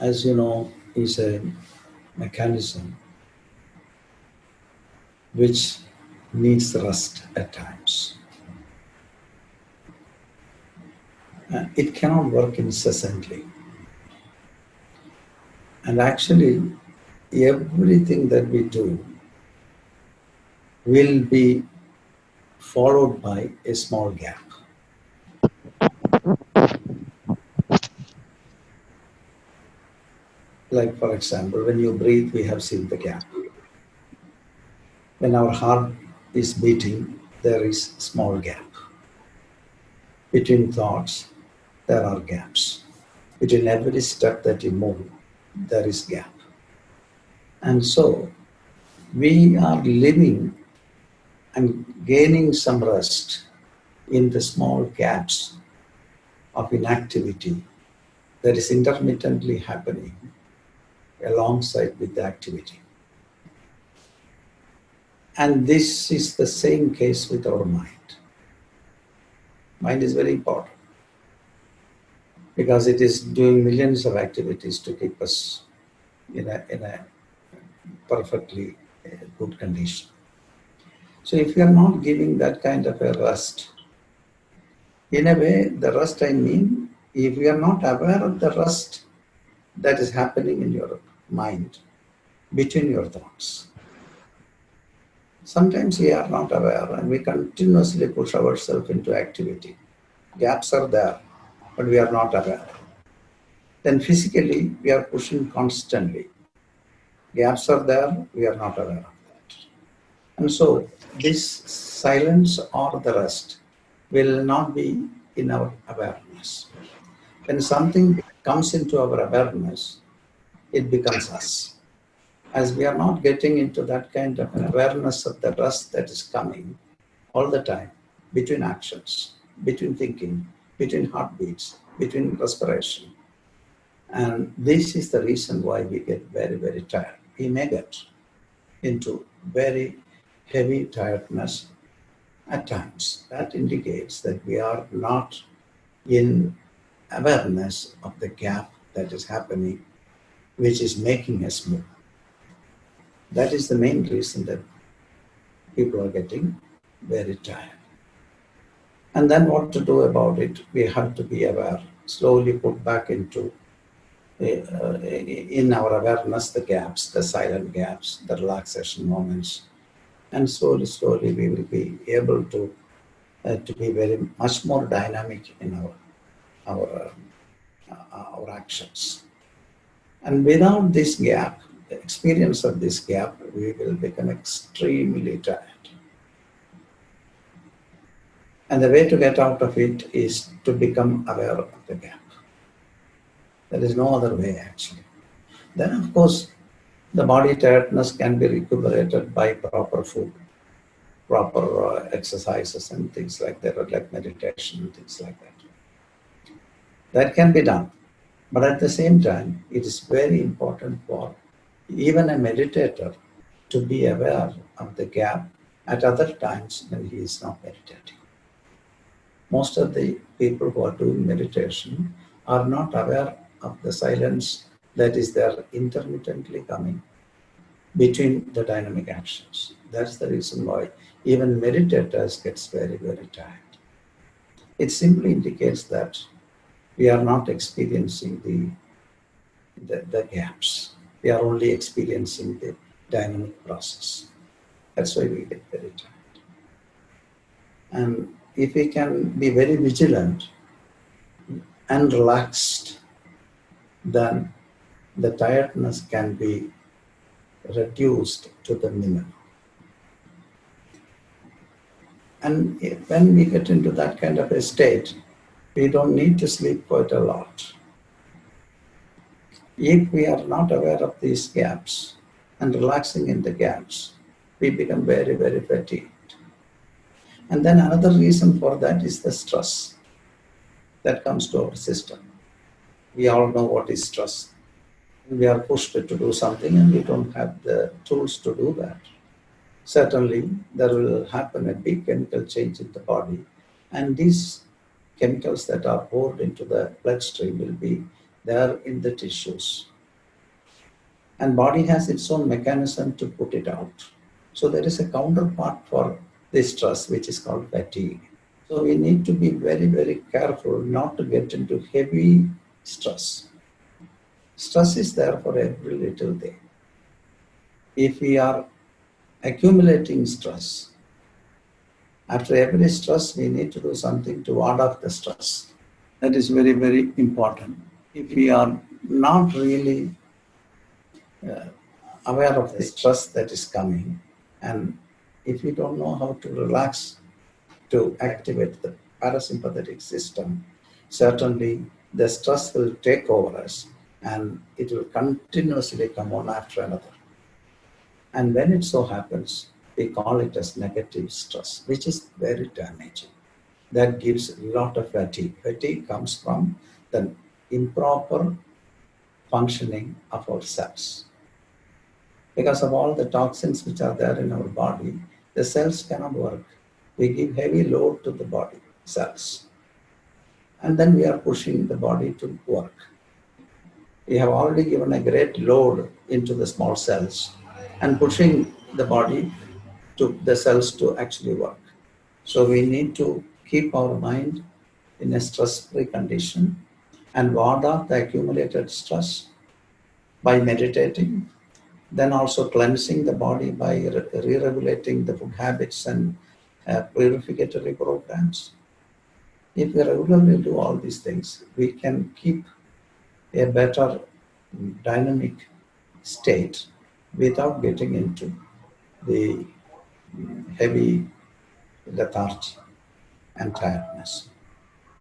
as you know, is a mechanism which needs rest at times. It cannot work incessantly. And actually, everything that we do will be followed by a small gap. Like, for example, when you breathe, we have seen the gap. When our heart is beating, there is small gap. Between thoughts, there are gaps. Between every step that you move, there is gap. And so, we are living and gaining some rest in the small gaps of inactivity that is intermittently happening alongside with the activity. And this is the same case with our mind. Mind is very important because it is doing millions of activities to keep us in a perfectly good condition. So if you are not giving that kind of a rest, in a way, the rest I mean, if you are not aware of the rest that is happening in your mind, between your thoughts. Sometimes we are not aware and we continuously push ourselves into activity. Gaps are there, but we are not aware. Then physically, we are pushing constantly. Gaps are there, we are not aware of that. And so, this silence or the rest will not be in our awareness. When something comes into our awareness, it becomes us. As we are not getting into that kind of an awareness of the rest that is coming all the time, between actions, between thinking, between heartbeats, between respiration. And this is the reason why we get very, very tired. We may get into very heavy tiredness at times. That indicates that we are not in awareness of the gap that is happening, which is making us move. That is the main reason that people are getting very tired. And then what to do about it? We have to be aware, slowly put back into in our awareness the gaps, the silent gaps, the relaxation moments. And slowly, slowly we will be able to be very much more dynamic in our actions. And without this gap, the experience of this gap, we will become extremely tired. And the way to get out of it is to become aware of the gap. There is no other way actually. Then of course, the body tiredness can be recuperated by proper food, proper exercises and things like that, like meditation and things like that. That can be done. But at the same time, it is very important for even a meditator to be aware of the gap at other times when he is not meditating. Most of the people who are doing meditation are not aware of the silence that is there intermittently coming between the dynamic actions. That's the reason why even meditators gets very, very tired. It simply indicates that we are not experiencing the gaps. We are only experiencing the dynamic process. That's why we get very tired. And if we can be very vigilant and relaxed, then the tiredness can be reduced to the minimum. And when we get into that kind of a state, we don't need to sleep quite a lot. If we are not aware of these gaps and relaxing in the gaps, we become very, very fatigued. And then another reason for that is the stress that comes to our system. We all know what is stress. We are pushed to do something and we don't have the tools to do that. Certainly, there will happen a big chemical change in the body, and these chemicals that are poured into the bloodstream will be They are in the tissues. And body has its own mechanism to put it out. So there is a counterpart for this stress, which is called fatigue. So we need to be very, very careful not to get into heavy stress. Stress is there for every little thing. If we are accumulating stress, after every stress, we need to do something to ward off the stress. That is very, very important. If we are not really aware of the stress that is coming, and if we don't know how to relax to activate the parasympathetic system, certainly the stress will take over us and it will continuously come one after another. And when it so happens, we call it as negative stress, which is very damaging. That gives a lot of fatigue. Fatigue comes from the improper functioning of our cells. Because of all the toxins which are there in our body, the cells cannot work. We give heavy load to the body cells. And then we are pushing the body to work. We have already given a great load into the small cells and pushing the body to the cells to actually work. So we need to keep our mind in a stress-free condition and ward off the accumulated stress by meditating, then also cleansing the body by re-regulating the food habits and purificatory programs. If we regularly do all these things, we can keep a better dynamic state without getting into the heavy lethargy and tiredness.